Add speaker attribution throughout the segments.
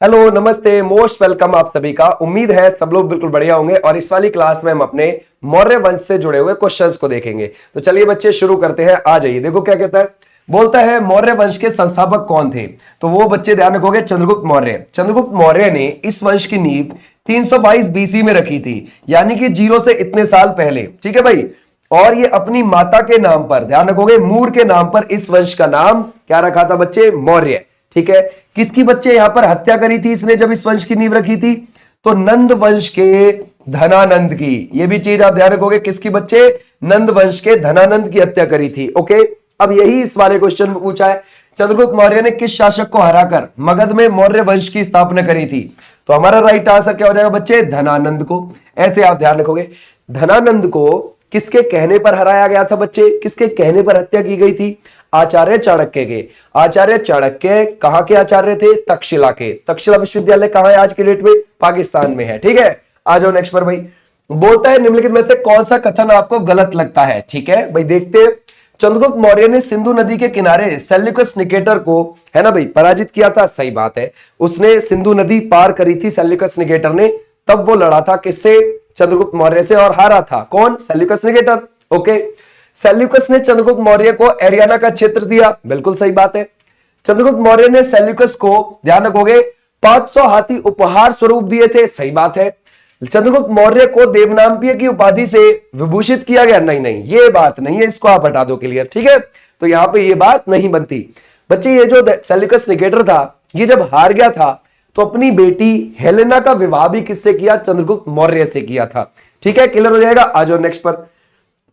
Speaker 1: Hello, नमस्ते, most welcome आप सभी का। उम्मीद है सब लोग बिल्कुल बढ़िया होंगे और इस वाली क्लास में हम अपने मौर्य वंश से जुड़े हुए क्वेश्चंस को देखेंगे। तो चलिए बच्चे शुरू करते हैं। आ जाइए, देखो क्या कहता है। बोलता है मौर्य वंश के संस्थापक कौन थे। तो वो बच्चे ध्यान रखोगे, चंद्रगुप्त मौर्य। चंद्रगुप्त मौर्य ने इस वंश की नींव 322 बीसी में रखी थी, यानी कि 0 से इतने साल पहले। ठीक है भाई। और ये अपनी माता के नाम पर, ध्यान रखोगे, मूर के नाम पर इस वंश का नाम क्या रखा था बच्चे? मौर्य। ठीक है। किसकी बच्चे यहां पर हत्या करी थी इसने जब इस वंश की नींव रखी थी? तो नंद वंश के धनानंद की। ये भी चीज आप ध्यान रखोगे, किसकी बच्चे? नंद वंश के धनानंद की हत्या करी थी। ओके। अब यही इस वाले क्वेश्चन में पूछा है, चंद्रगुप्त मौर्य ने किस शासक को हराकर मगध में मौर्य वंश की स्थापना करी थी? तो हमारा राइट आंसर क्या हो जाएगा बच्चे? धनानंद को। ऐसे आप ध्यान रखोगे। धनानंद को किसके कहने पर हराया गया था बच्चे? किसके कहने पर हत्या की गई थी? आचार्य चाणक्य के। आचार्य चाणक्य कहां के आचार्य थे? तक्षशिला के। तक्षशिला विश्वविद्यालय कहां है आज की डेट में? पाकिस्तान में है। ठीक है। आ जाओ नेक्स्ट पर भाई। बोलता है निम्नलिखित में से कौन सा कथन आपको गलत लगता है? ठीक है भाई, देखते हैं। चंद्रगुप्त मौर्य ने सिंधु नदी के किनारे सेल्यूकस निकेटर को, है ना भाई, पराजित किया था। सही बात है, उसने सिंधु नदी पार करी थी सेल्यूकस निकेटर ने। तब वो लड़ा था किससे? चंद्रगुप्त मौर्य से, और हारा था। कौन? Seleucus Nicator. ओके। सेल्यूकस ने चंद्रगुप्त मौर्य को एरियाना का क्षेत्र दिया। बिल्कुल सही बात है। चंद्रगुप्त मौर्य ने सेल्यूकस को, ध्यान रखोगे, 500 हाथी उपहार स्वरूप दिए थे। सही बात है। चंद्रगुप्त मौर्य को देवनाम्पीय की उपाधि से विभूषित किया गया। नहीं नहीं, ये बात नहीं है, इसको आप हटा दो क्लियर। ठीक है। तो यहां पे ये बात नहीं बनती बच्चे। ये जो सेल्यूकस निकेटर था, ये जब हार गया था तो अपनी बेटी हेलेना का विवाह भी किससे किया? चंद्रगुप्त मौर्य से किया था। ठीक है, क्लियर हो जाएगा। आ जाओ नेक्स्ट पर।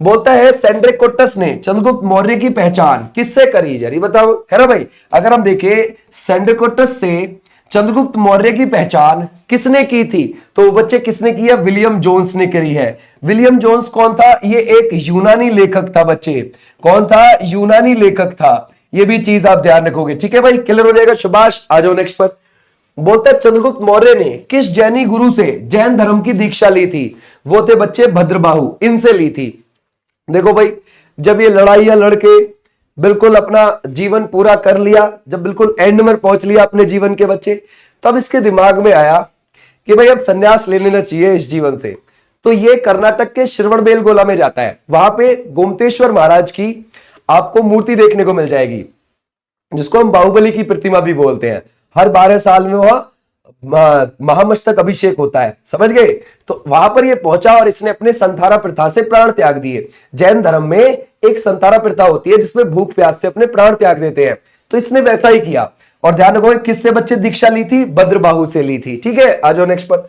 Speaker 1: बोलता है सेंड्रिकोटस ने चंद्रगुप्त मौर्य की पहचान किससे करी? जरी बताओ, है ना भाई। अगर हम देखें सेंड्रिकोटस से चंद्रगुप्त मौर्य की पहचान किसने की थी, तो बच्चे किसने की है? विलियम जोन्स ने करी है। विलियम जोन्स कौन था? ये एक यूनानी लेखक था बच्चे। कौन था? यूनानी लेखक था। ये भी चीज आप ध्यान रखोगे। ठीक है भाई, क्लियर हो जाएगा। शाबाश। आ जाओ नेक्स्ट पर। बोलते चंद्रगुप्त मौर्य ने किस जैनी गुरु से जैन धर्म की दीक्षा ली थी? वो थे बच्चे भद्रबाहु, इनसे ली थी। देखो भाई, जब ये लड़ाइयां लड़के बिल्कुल अपना जीवन पूरा कर लिया, जब बिल्कुल एंड में पहुंच लिया अपने जीवन के बच्चे, तब इसके दिमाग में आया कि भाई अब सन्यास ले लेना चाहिए इस जीवन से। तो ये कर्नाटक के श्रवणबेलगोला में जाता है। वहां पे गोमतेश्वर महाराज की आपको मूर्ति देखने को मिल जाएगी, जिसको हम बाहुबली की प्रतिमा भी बोलते हैं। हर 12 साल में वह महामस्तक अभिषेक होता है, समझ गए। तो वहां पर ये पहुंचा और इसने अपने संथारा प्रथा से प्राण त्याग दिए। जैन धर्म में एक संथारा प्रथा होती है जिसमें भूख प्यास से अपने प्राण त्याग देते हैं। तो इसने वैसा ही किया। और ध्यान रखो, किससे बच्चे दीक्षा ली थी? भद्रबाहु से ली थी। ठीक है। आ जाओ नेक्स्ट पर।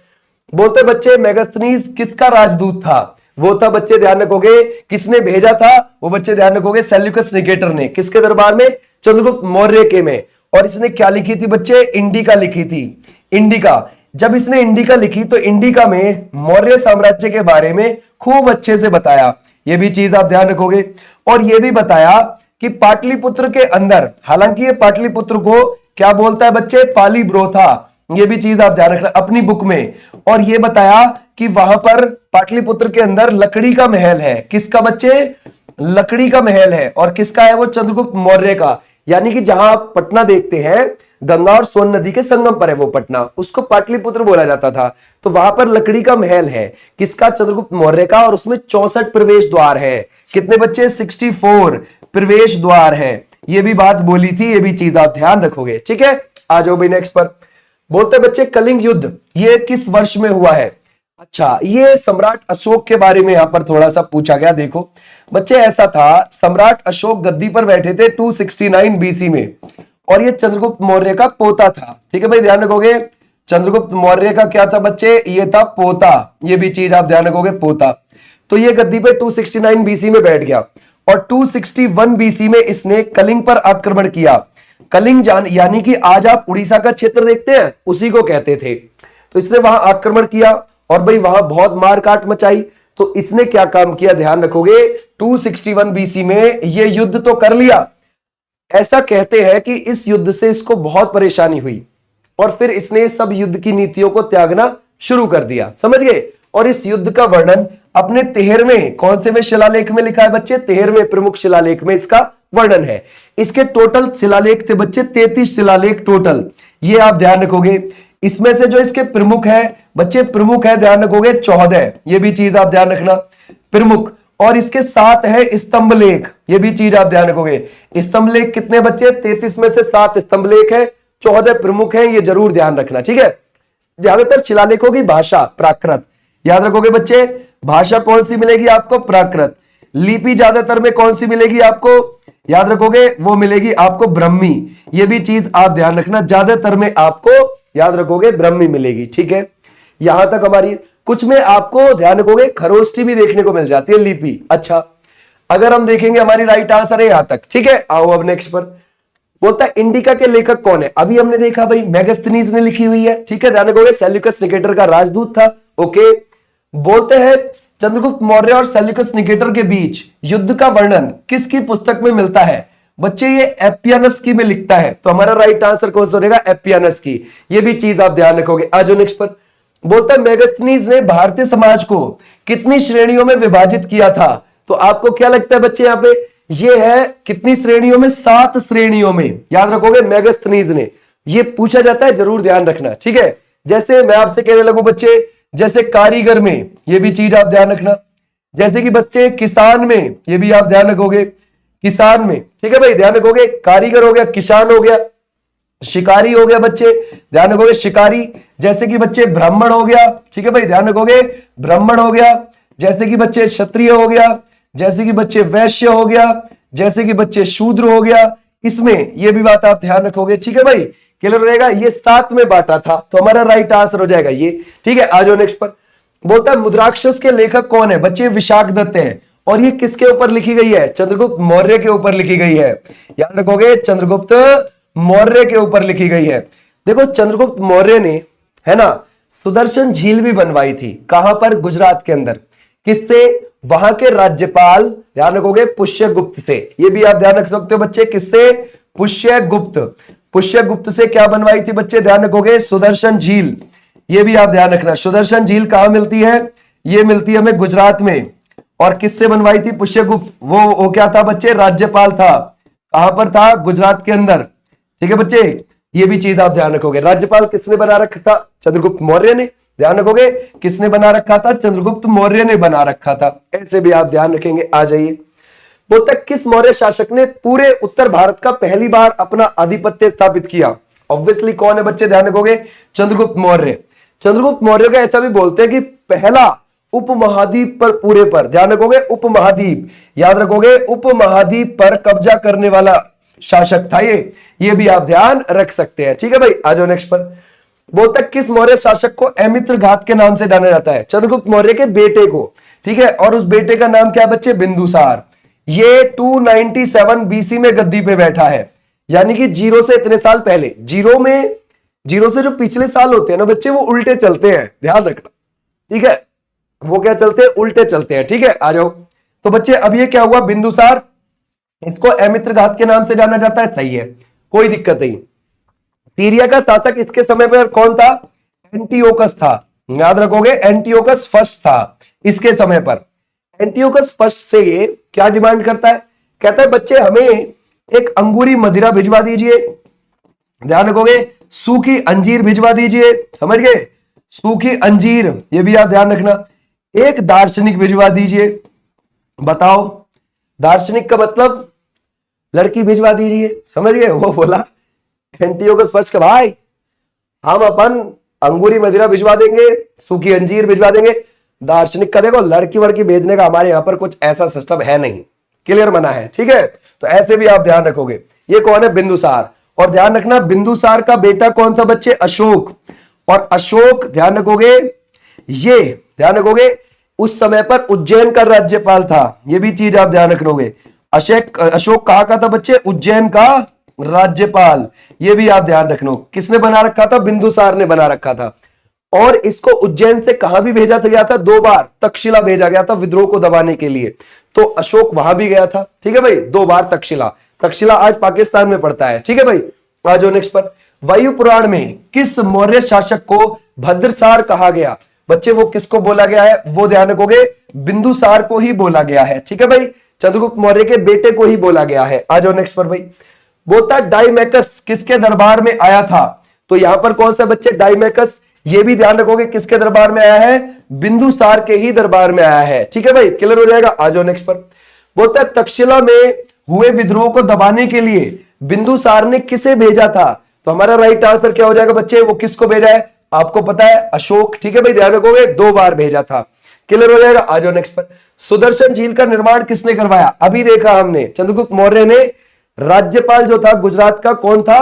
Speaker 1: बोलते बच्चे मेगास्थनीज किसका राजदूत था? वो था बच्चे, ध्यान रखोगे, किसने भेजा था? वो बच्चे ध्यान रखोगे, सेल्यूकस निकेटर ने। किसके दरबार में? चंद्रगुप्त मौर्य के में। और इसने क्या लिखी थी बच्चे? इंडिका लिखी थी। इंडिका। जब इसने इंडिका लिखी तो इंडिका में मौर्य साम्राज्य के बारे में खूब अच्छे से बताया। यह भी चीज आप ध्यान रखोगे। और यह भी बताया कि पाटलिपुत्र के अंदर, हालांकि ये पाटलिपुत्र को क्या बोलता है बच्चे? पाली ब्रोथा। ये भी चीज आप ध्यान रखना अपनी बुक में। और यह बताया कि वहां पर पाटलिपुत्र के अंदर लकड़ी का महल है। किसका बच्चे? लकड़ी का महल है। और किसका है वो? चंद्रगुप्त मौर्य का। यानी कि जहां आप पटना देखते हैं, गंगा और सोन नदी के संगम पर है वो पटना, उसको पाटलिपुत्र बोला जाता था। तो वहां पर लकड़ी का महल है। किसका? चंद्रगुप्त मौर्य का। और उसमें 64 प्रवेश द्वार है। कितने बच्चे? 64 प्रवेश द्वार है। ये भी बात बोली थी, ये भी चीज आप ध्यान रखोगे। ठीक है। आ जाओ भाई नेक्स्ट पर। बोलते बच्चे कलिंग युद्ध ये किस वर्ष में हुआ है? अच्छा, ये सम्राट अशोक के बारे में यहां पर थोड़ा सा पूछा गया। देखो बच्चे, ऐसा था, सम्राट अशोक गद्दी पर बैठे थे 269 बीसी में, और ये चंद्रगुप्त मौर्य का पोता था। ठीक है भाई, ध्यान रखोगे। चंद्रगुप्त मौर्य का क्या था बच्चे? ये था पोता। ये भी चीज आप ध्यान रखोगे, पोता। तो ये गद्दी पे 269 बीसी में बैठ गया। और 261 बीसी में इसने कलिंग पर आक्रमण किया। कलिंग यानी कि आज आप उड़ीसा का क्षेत्र देखते हैं, उसी को कहते थे। तो इसने वहां आक्रमण किया और भाई वहां बहुत मारकाट मचाई। तो इसने क्या काम किया? ध्यान रखोगे, 261 बीसी में ये युद्ध तो कर लिया। ऐसा कहते हैं कि इस युद्ध से इसको बहुत परेशानी हुई और फिर इसने सब युद्ध की नीतियों को त्यागना शुरू कर दिया, समझ गए। और इस युद्ध का वर्णन अपने 13वें, कौन से में शिलालेख में लिखा है बच्चे? 13वें प्रमुख शिलालेख में इसका वर्णन है। इसके टोटल शिलालेख थे बच्चे 33 शिलालेख टोटल। ये आप ध्यान रखोगे। इसमें से जो इसके प्रमुख है बच्चे, प्रमुख है ध्यान रखोगे 14, ये भी चीज आप ध्यान रखना, प्रमुख। और इसके साथ है स्तंभ लेख, ये भी चीज आप ध्यान रखोगे। स्तंभ लेख कितने बच्चे, 33 में से 7 स्तंभ लेख है, 14 प्रमुख है, ये जरूर ध्यान रखना, ठीक है। ज्यादातर शिलालेखों की भाषा प्राकृत, याद रखोगे बच्चे, भाषा कौन सी मिलेगी आपको, प्राकृत। लिपि ज्यादातर में कौन सी मिलेगी आपको, याद रखोगे, वो मिलेगी आपको ब्रह्मी, ये भी चीज आप ध्यान रखना, ज्यादातर में आपको याद रखोगे ब्रह्मी मिलेगी, ठीक है। यहां तक हमारी, कुछ में आपको ध्यान रखोगे खरोष्ठी भी देखने को मिल जाती है लिपि। अच्छा, अगर हम देखेंगे हमारी राइट आंसर है यहां तक, ठीक है। आओ अब नेक्स्ट पर, बोलता है इंडिका के लेखक कौन है। अभी हमने देखा भाई मेगास्थनीज ने लिखी हुई है, ठीक है, ध्यान रखोगे, सेल्यूकस निकेटर का राजदूत था, ओके। बोलते हैं चंद्रगुप्त मौर्य और सेल्यूकस निकेटर के बीच युद्ध का वर्णन किसकी पुस्तक में मिलता है बच्चे, ये एपियानस की में लिखता है, तो हमारा राइट आंसर कौन सा रहेगा, एपियानस की, ये भी चीज आप ध्यान रखोगे। आज नेक्स्ट पर, बोलता है मेगास्थनीज ने भारतीय समाज को कितनी श्रेणियों में विभाजित किया था, तो आपको क्या लगता है बच्चे, यहां पे ये है कितनी श्रेणियों में, 7 श्रेणियों में, याद रखोगे मेगास्थनीज ने, ये पूछा जाता है, जरूर ध्यान रखना, ठीक है। जैसे मैं आपसे कहने लगूं बच्चे, जैसे कारीगर में, ये भी चीज आप ध्यान रखना, जैसे कि बच्चे किसान में, ये भी आप ध्यान रखोगे, किसान में, ठीक है भाई, ध्यान रखोगे, कारीगर हो गया, किसान हो गया, शिकारी हो गया बच्चे, ध्यान रखोगे शिकारी, जैसे कि बच्चे ब्राह्मण हो गया, ठीक है भाई, ध्यान रखोगे ब्राह्मण हो गया, जैसे कि बच्चे क्षत्रिय हो गया, जैसे कि बच्चे वैश्य हो गया, जैसे कि बच्चे शूद्र हो गया, इसमें ये भी बात आप ध्यान रखोगे, ठीक है भाई, क्लियर रहेगा। ये 7 में बांटा था, तो हमारा राइट आंसर हो जाएगा ये, ठीक है। आ जाओ नेक्स्ट पर, बोलता है मुद्राक्षस के लेखक कौन है बच्चे, विशाखदत्त है, और ये किसके ऊपर लिखी गई है, चंद्रगुप्त मौर्य के ऊपर लिखी गई है, याद रखोगे चंद्रगुप्त मौर्य के ऊपर लिखी गई है। देखो चंद्रगुप्त मौर्य ने, है ना, सुदर्शन झील भी बनवाई थी, कहां पर, गुजरात के अंदर, किससे, वहां के राज्यपाल, ध्यान रखोगे पुष्यगुप्त से, ये भी आप ध्यान रख सकते हो बच्चे, किससे, पुष्यगुप्त, पुष्यगुप्त से क्या बनवाई थी बच्चे, ध्यान रखोगे सुदर्शन झील, ये भी आप ध्यान रखना। सुदर्शन झील कहां मिलती है, ये मिलती है हमें गुजरात में, और किससे बनवाई थी, पुष्यगुप्त, वो क्या था बच्चे, राज्यपाल था, कहां पर था, गुजरात के अंदर, ठीक है बच्चे, ये भी चीज आप ध्यान रखोगे। राज्यपाल किसने बना रखा था, चंद्रगुप्त मौर्य ने, ध्यान रखोगे किसने बना रखा था, चंद्रगुप्त मौर्य ने बना रखा था, ऐसे भी आप ध्यान रखेंगे। आ जाइए, बोलता है किस मौर्य शासक ने पूरे उत्तर भारत का पहली बार अपना आधिपत्य स्थापित किया, ऑब्वियसली कौन है बच्चे, ध्यान रखोगे चंद्रगुप्त मौर्य। चंद्रगुप्त मौर्य का ऐसा भी बोलते हैं कि पहला उपमहाद्वीप पर, पूरे पर, ध्यान रखोगे उपमहाद्वीप, याद रखोगे उपमहाद्वीप पर कब्जा करने वाला शासक था ये भी आप ध्यान रख सकते हैं, ठीक है भाई। आ जाओ नेक्स्ट पर, बोलता है किस मौर्य शासक को अमित्र घात के नाम से जाना जाता है, चंद्रगुप्त मौर्य के बेटे को, ठीक है, और उस बेटे का नाम क्या बच्चे, बिंदुसार। ये 297 बीसी में गद्दी पे बैठा है, यानी कि 0 से इतने साल पहले, 0 से जो पिछले साल होते हैं ना बच्चे, वो उल्टे चलते हैं, ध्यान रखना, ठीक है, वो क्या चलते हैं, उल्टे चलते हैं, ठीक है। आ जाओ, तो बच्चे अब ये क्या हुआ, बिंदुसार, इसको अमित्र घात के नाम से जाना जाता है, सही है, कोई दिक्कत नहीं। सीरिया का शासक इसके समय पर कौन था, एंटियोकस था, याद रखोगे एंटियोकस फर्स्ट था इसके समय पर। एंटियोकस फर्स्ट से ये क्या डिमांड करता है, कहता है बच्चे हमें एक अंगूरी मदिरा भिजवा दीजिए, ध्यान रखोगे सूखी अंजीर भिजवा दीजिए, समझ गए, सूखी अंजीर, ये भी आप ध्यान रखना, एक दार्शनिक भिजवा दीजिए। बताओ दार्शनिक का मतलब लड़की भिजवा दीजिए, समझ गए। वो बोला एंटियोकस फर्स्ट का, भाई हम अपन अंगूरी मदिरा भिजवा देंगे, सूखी अंजीर भिजवा देंगे, दार्शनिक का देखो लड़की वड़की भेजने का हमारे यहां पर कुछ ऐसा सिस्टम है नहीं, क्लियर मना है, ठीक है। तो ऐसे भी आप ध्यान रखोगे। ये कौन है, बिंदुसार, और ध्यान रखना बिंदुसार का बेटा कौन था बच्चे, अशोक, और अशोक ध्यान रखोगे, ये ध्यान रखोगे उस समय पर उज्जैन का राज्यपाल था, ये भी चीज आप ध्यान रखोगे। अशोक कहां का था बच्चे, उज्जैन का राज्यपाल, ये भी आप ध्यान रखना। किसने बना रखा था, बिंदुसार ने बना रखा था। और इसको उज्जैन से कहां भी भेजा गया था, 2 बार तक्षशिला भेजा गया था विद्रोह को दबाने के लिए, तो अशोक वहां भी गया था, ठीक है भाई, 2 बार तक्षशिला, तक्षशिला आज पाकिस्तान में पड़ता है, ठीक है भाई। आ जाओ नेक्स्ट पर, वायु पुराण में किस मौर्य शासक को भद्रसार कहा गया बच्चे, वो किसको बोला गया है, वो ध्यान रखोगे बिंदुसार को ही बोला गया है, ठीक है भाई, चंद्रगुप्त मौर्य के बेटे को ही बोला गया है। आ जाओ नेक्स्ट पर भाई, बोलता डाइमैकस किसके दरबार में आया था, तो यहां पर कौन सा बच्चे, डाइमेकस, ये भी ध्यान रखोगे किसके दरबार में आया है, बिंदुसार के ही दरबार में आया है। ठीक है भाई, क्लियर हो जाएगा। आ जाओ नेक्स्ट पर। बोलता है तक्षशिला में हुए विद्रोह को दबाने के लिए बिंदुसार ने किसे भेजा था? तो हमारा राइट आंसर क्या हो जाएगा बच्चे, वो किसको भेजा है, आपको पता है, अशोक। ठीक है भाई, ध्यान रखोगे 2 बार भेजा था। क्लियर हो जाएगा। आ जाओ नेक्स्ट पर। सुदर्शन झील का निर्माण किसने करवाया? अभी देखा हमने, चंद्रगुप्त मौर्य ने। राज्यपाल जो था गुजरात का कौन था,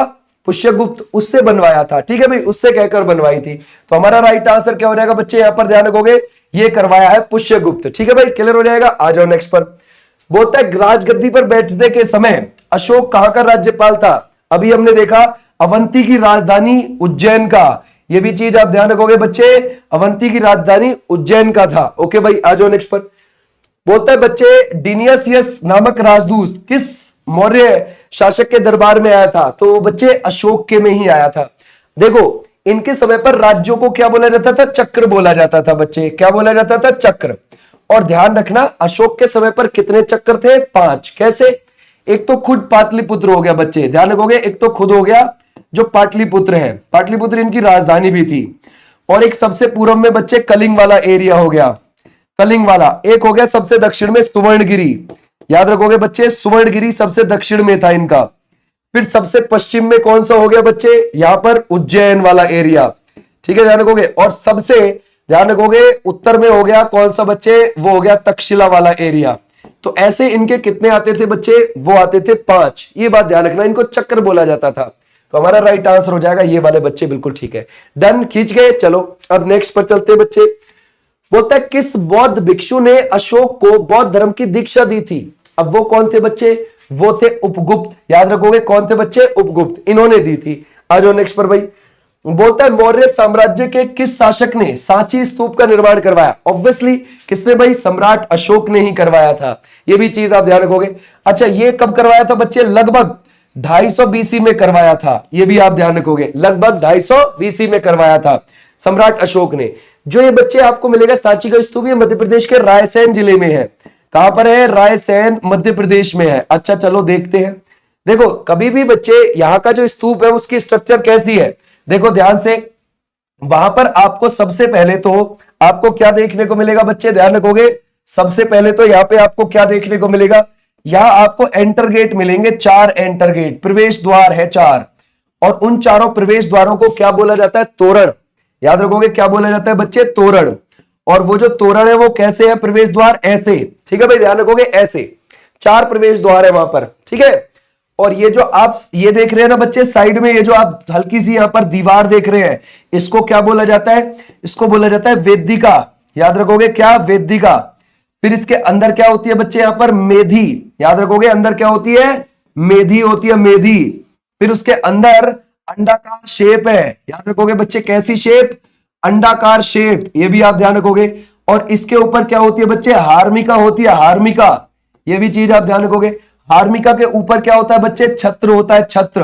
Speaker 1: पुष्यगुप्त, उससे बनवाया था। ठीक है भाई, उससे कहकर बनवाई थी। तो हमारा राइट आंसर क्या हो जाएगा बच्चे, यहां पर ध्यान रखोगे, ये करवाया है पुष्यगुप्त। ठीक है भाई, क्लियर हो जाएगा। आ जाओ नेक्स्ट पर। बोलता है राजगद्दी पर बैठने के समय अशोक कहां का राज्यपाल था? अभी हमने देखा अवंती की राजधानी उज्जैन का, ये भी चीज आप ध्यान रखोगे बच्चे, अवंती की राजधानी उज्जैन का था। ओके भाई, आ जाओ नेक्स्ट पर। बोलता है बच्चे डिनियसियस नामक राजदूत किस मौर्य शासक के दरबार में आया था? तो बच्चे अशोक के में ही आया था। देखो इनके समय पर राज्यों को क्या बोला जाता था, चक्र बोला जाता था बच्चे, क्या बोला जाता था, चक्र। और ध्यान रखना अशोक के समय पर कितने चक्र थे, 5। कैसे? एक तो खुद पाटलिपुत्र हो गया बच्चे, ध्यान रखोगे, एक तो खुद हो गया जो पाटलिपुत्र है, पाटलिपुत्र इनकी राजधानी भी थी। और एक सबसे पूर्व में बच्चे कलिंग वाला एरिया हो गया, कलिंग वाला। एक हो गया सबसे दक्षिण में सुवर्णगिरी, याद रखोगे बच्चे, सुवर्णगिरी सबसे दक्षिण में था इनका। फिर सबसे पश्चिम में कौन सा हो गया बच्चे, यहां पर उज्जैन वाला एरिया। ठीक है, ध्यान रखोगे। और सबसे ध्यान रखोगे उत्तर में हो गया कौन सा बच्चे, वो हो गया तक्षशिला वाला एरिया। तो ऐसे इनके कितने आते थे बच्चे, वो आते थे 5। ये बात ध्यान रखना, इनको चक्र बोला जाता था। तो हमारा राइट आंसर हो जाएगा ये वाले बच्चे, बिल्कुल ठीक है। डन, खींच गए। चलो अब नेक्स्ट पर चलते हैं बच्चे। बोलता है किस बौद्ध भिक्षु ने अशोक को बौद्ध धर्म की दीक्षा दी थी? अब वो कौन थे बच्चे, वो थे उपगुप्त। याद रखोगे कौन थे बच्चे, उपगुप्त, इन्होंने दी थी। आ जाओ नेक्स्ट पर भाई। बोलता है मौर्य साम्राज्य के किस शासक ने सांची स्तूप का निर्माण करवाया? ऑब्वियसली किसने भाई, सम्राट अशोक ने ही करवाया था। ये भी चीज आप ध्यान रखोगे। अच्छा ये कब करवाया था बच्चे, लगभग 250 बीसी में करवाया था। ये भी आप ध्यान रखोगे, लगभग 250 बीसी में करवाया था सम्राट अशोक ने। जो ये बच्चे आपको मिलेगा सांची का स्तूप, ये मध्य प्रदेश के रायसेन जिले में है। कहां पर है, रायसेन मध्य प्रदेश में है। अच्छा चलो देखते हैं। देखो कभी भी बच्चे यहां का जो स्तूप है उसकी स्ट्रक्चर कैसी है, देखो ध्यान से। वहां पर आपको सबसे पहले तो आपको क्या देखने को मिलेगा बच्चे, ध्यान रखोगे। सबसे पहले तो यहाँ पे आपको क्या देखने को मिलेगा, यहां आपको एंटर गेट मिलेंगे, 4 एंटर गेट, प्रवेश द्वार है 4। और उन चारों प्रवेश द्वारों को क्या बोला जाता है, तोरण। याद रखोगे क्या बोला जाता है बच्चे, तोरण। और वो जो तोरण है वो कैसे है, प्रवेश द्वार ऐसे। ठीक है भाई, ध्यान रखोगे ऐसे 4 प्रवेश द्वार है वहां पर। ठीक है। और ये जो आप ये देख रहे हैं ना बच्चे साइड में, ये जो आप हल्की सी यहां पर दीवार देख रहे हैं, इसको क्या बोला जाता है, इसको बोला जाता है वेदिका। याद रखोगे क्या, वेदिका। फिर इसके अंदर क्या होती है बच्चे, यहां पर मेधी। याद रखोगे अंदर क्या होती है, मेधी होती है, मेधी। फिर उसके अंदर अंडाकार शेप है, याद रखोगे बच्चे, कैसी शेप, अंडाकार शेप, ये भी आप ध्यान रखोगे। और इसके ऊपर क्या होती है बच्चे, हार्मिका होती है, हार्मिका, ये भी चीज आप ध्यान रखोगे। हार्मिका के ऊपर क्या होता है बच्चे, छत्र होता है, छत्र।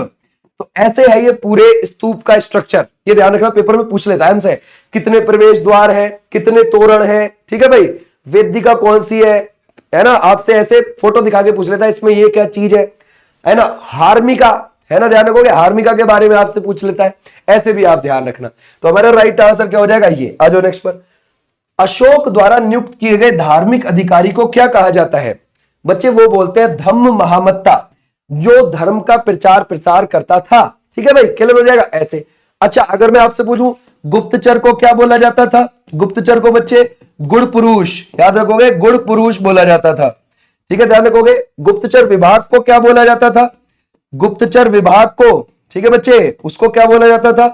Speaker 1: तो ऐसे है ये पूरे स्तूप का स्ट्रक्चर। ये ध्यान रखना, पेपर में पूछ लेता है हमसे, कितने प्रवेश द्वार है, कितने तोरण है। ठीक है भाई, वेदिका कौन सी है ना, आपसे ऐसे फोटो दिखा के पूछ लेता है, इसमें ये क्या चीज है ना, हार्मिका है ना, ध्यान रखोगे, हार्मिका के बारे में आपसे पूछ लेता है। ऐसे भी आप ध्यान रखना। तो हमारा राइट आंसर क्या हो जाएगा, ये। आ जाओ नेक्स्ट पर। अशोक द्वारा नियुक्त किए गए धार्मिक अधिकारी को क्या कहा जाता है बच्चे, वो बोलते हैं धम्म महामत्ता, जो धर्म का प्रचार प्रसार करता था। ठीक है भाई, क्लियर हो जाएगा ऐसे। अच्छा अगर मैं आपसे पूछूं गुप्तचर को क्या बोला जाता था, गुप्तचर को बच्चे गुण पुरुष, याद रखोगे, गुण पुरुष बोला जाता था। ठीक है, ध्यान रखोगे। गुप्तचर विभाग को क्या बोला जाता था, गुप्तचर विभाग को, ठीक है बच्चे, उसको क्या बोला जाता था,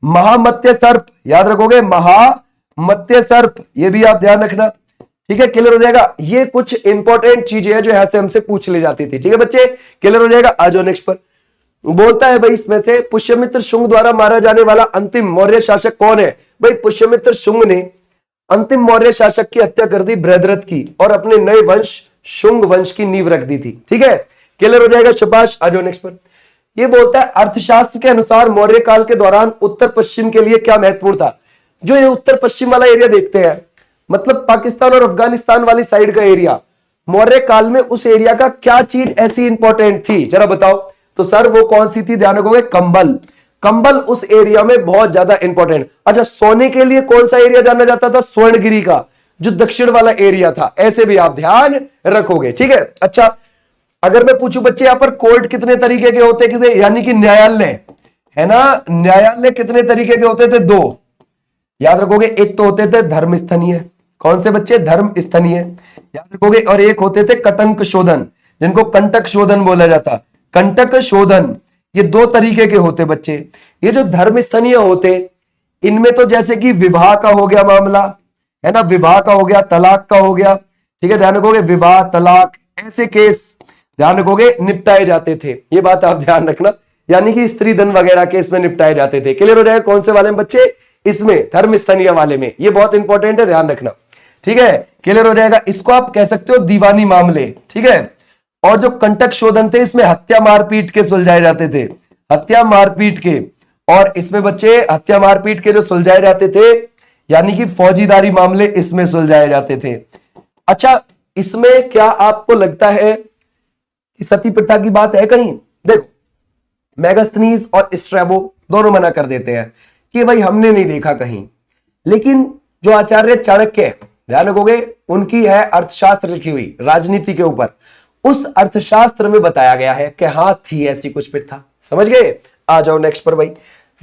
Speaker 1: महामत्स्य सर्प। याद रखोगे, महामत्स्य सर्प, ये भी आप ध्यान रखना। ठीक है, क्लियर हो जाएगा। ये कुछ इंपॉर्टेंट चीजें हैं जो यहां से हमसे पूछ ली जाती थी। ठीक है बच्चे, क्लियर हो जाएगा। आ जाओ नेक्स्ट पर। बोलता है भाई इसमें से पुष्यमित्र शुंग द्वारा मारा जाने वाला अंतिम मौर्य शासक कौन है? भाई पुष्यमित्र शुंग ने अंतिम मौर्य शासक की हत्या कर दी बृहद्रथ की, और अपने नए वंश शुंग वंश की नींव रख दी थी। ठीक है, क्लियर हो जाएगा, शाबाश। आ जाओ नेक्स्ट पर। यह बोलता है अर्थशास्त्र के अनुसार मौर्य काल के दौरान उत्तर पश्चिम के लिए क्या महत्वपूर्ण था? जो ये उत्तर पश्चिम वाला एरिया देखते हैं, मतलब पाकिस्तान और अफगानिस्तान वाली साइड का एरिया, मौर्य काल में उस एरिया का क्या चीज ऐसी इंपॉर्टेंट थी, जरा बताओ। तो सर वो कौन सी थी, ध्यान रखोगे, कंबल। कंबल उस एरिया में बहुत ज्यादा इंपॉर्टेंट। अच्छा, सोने के लिए कौन सा एरिया जाना जाता था? स्वर्णगिरी का, जो दक्षिण वाला एरिया था। ऐसे भी आप ध्यान रखोगे, ठीक है। अच्छा, अगर मैं पूछूं बच्चे यहां पर कोर्ट कितने तरीके के होते थे, यानी कि न्यायालय, है ना, न्यायालय कितने तरीके के होते थे? दो, याद रखोगे। एक तो होते थे धर्म स्थनीय, कौन से बच्चे? धर्म स्थनीय, याद रखोगे। और एक होते थे कटंक शोधन, जिनको कंटक शोधन बोला जाता। कंटक शोधन, ये दो तरीके के होते बच्चे। ये जो धर्म स्थनीय होते, इनमें तो जैसे कि विवाह का हो गया मामला, है ना, विवाह का हो गया, तलाक का हो गया, ठीक है, ध्यान रखोगे। विवाह, तलाक, ऐसे केस ध्यान रखोगे निपटाए जाते थे। ये बात आप ध्यान रखना, यानी कि स्त्री धन वगैरह केस में निपटाए जाते थे। क्लियर हो जाएगा? कौन से वाले में बच्चे? इसमें, धर्म स्थनीय वाले में। ये बहुत इंपॉर्टेंट है, ध्यान रखना, ठीक है। क्लियर हो जाएगा? इसको आप कह सकते हो दीवानी मामले, ठीक है। और जो कंटक शोधन थे, इसमें हत्या मारपीट के सुलझाए जाते थे, हत्या मारपीट के। और इसमें बच्चे हत्या मारपीट के जो सुलझाए जाते थे, यानी कि फौजीदारी मामले इसमें सुलझाए जाते थे। अच्छा, इसमें क्या आपको लगता है कि सती प्रथा की बात है कहीं? देखो, मैगस्थनीज और स्ट्रैबो दोनों मना कर देते हैं कि भाई हमने नहीं देखा कहीं। लेकिन जो आचार्य चाणक्य, ध्यान रखोगे, उनकी है अर्थशास्त्र लिखी हुई राजनीति के ऊपर, उस अर्थशास्त्र में बताया गया है कि हाँ थी ऐसी कुछ प्रथा। समझ गए? आ जाओ नेक्स्ट पर भाई।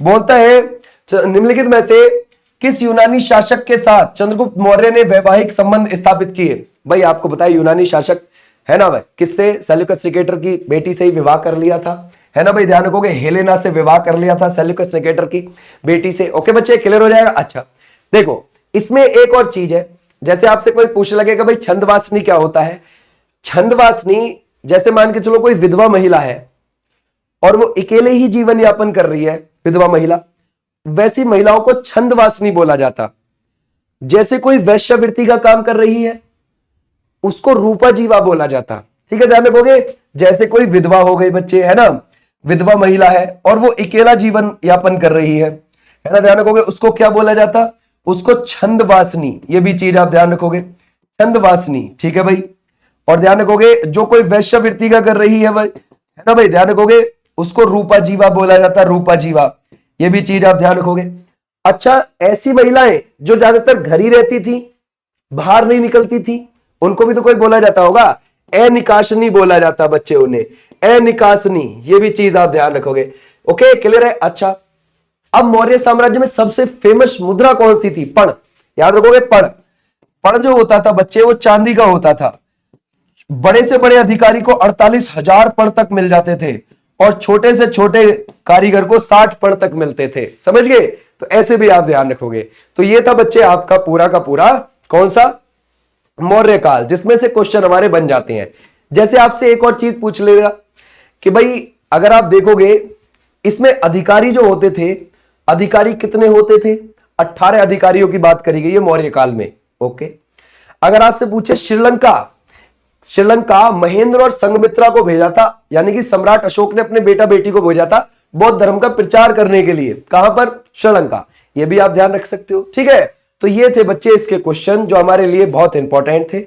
Speaker 1: बोलता है निम्नलिखित में से किस यूनानी शासक के साथ चंद्रगुप्त मौर्य ने वैवाहिक संबंध स्थापित किए? भाई आपको बताया यूनानी शासक, है ना भाई, किससे? सेल्यूकस निकेटर की बेटी से ही विवाह कर लिया था, है ना भाई, ध्यान रखोगे। हेलेना से विवाह कर लिया था सेल्यूकस निकेटर की बेटी से। ओके बच्चे, क्लियर हो जाएगा? अच्छा देखो, इसमें एक और चीज है, जैसे आपसे कोई पूछ लगेगा भाई छंदवासनी क्या होता है? छंदवासनी, जैसे मान के चलो कोई विधवा महिला है और वो अकेले ही जीवन यापन कर रही है, विधवा महिला, वैसी महिलाओं को छंदवासनी बोला जाता। जैसे कोई वैश्यावृत्ति का काम कर रही है, उसको रूपा जीवा बोला जाता। ठीक है, ध्यान रखोगे। जैसे कोई विधवा हो गई बच्चे, है ना, विधवा महिला है और वो अकेला जीवन यापन कर रही है ना, ध्यान रखोगे, उसको क्या बोला जाता? उसको छंदवासनी। ये भी चीज आप ध्यान रखोगे, छंदवासनी, ठीक है भाई। और ध्यान रखोगे जो कोई वैश्यावृत्ति का कर रही है भाई, है ना भाई, ध्यान रखोगे, उसको रूपा जीवा बोला जाता, रूपा जीवा। ये भी चीज आप ध्यान रखोगे। अच्छा, ऐसी महिलाएं जो ज्यादातर घर ही रहती थी, बाहर नहीं निकलती थी, उनको भी तो कोई बोला जाता होगा, अनिकाशनी बोला जाता बच्चे उन्हें, अनिकाशनी। ये भी चीज आप ध्यान रखोगे। ओके, क्लियर है? अच्छा, अब मौर्य साम्राज्य में सबसे फेमस मुद्रा कौन सी थी? पण, याद रखोगे, पण। पण जो होता था बच्चे, वो चांदी का होता था। बड़े से बड़े अधिकारी को 48,000 पण तक मिल जाते थे और छोटे से छोटे कारीगर को 60 पण तक मिलते थे। समझ गए? तो ऐसे भी आप ध्यान रखोगे। तो ये था बच्चे आपका पूरा का पूरा कौन सा? मौर्य काल, जिसमें से क्वेश्चन हमारे बन जाते हैं। जैसे आपसे एक और चीज पूछ लेगा कि भाई अगर आप देखोगे इसमें अधिकारी जो होते थे, अधिकारी कितने होते थे? 18 अधिकारियों की बात करी गई है मौर्य काल में। ओके, अगर आपसे पूछे श्रीलंका महेंद्र और संघमित्रा को भेजा था, यानी कि सम्राट अशोक ने अपने बेटा बेटी को भेजा था बौद्ध धर्म का प्रचार करने के लिए। कहां पर? श्रीलंका। ये भी आप ध्यान रख सकते हो। ठीक है, तो ये थे बच्चे इसके क्वेश्चन जो हमारे लिए बहुत इंपॉर्टेंट थे।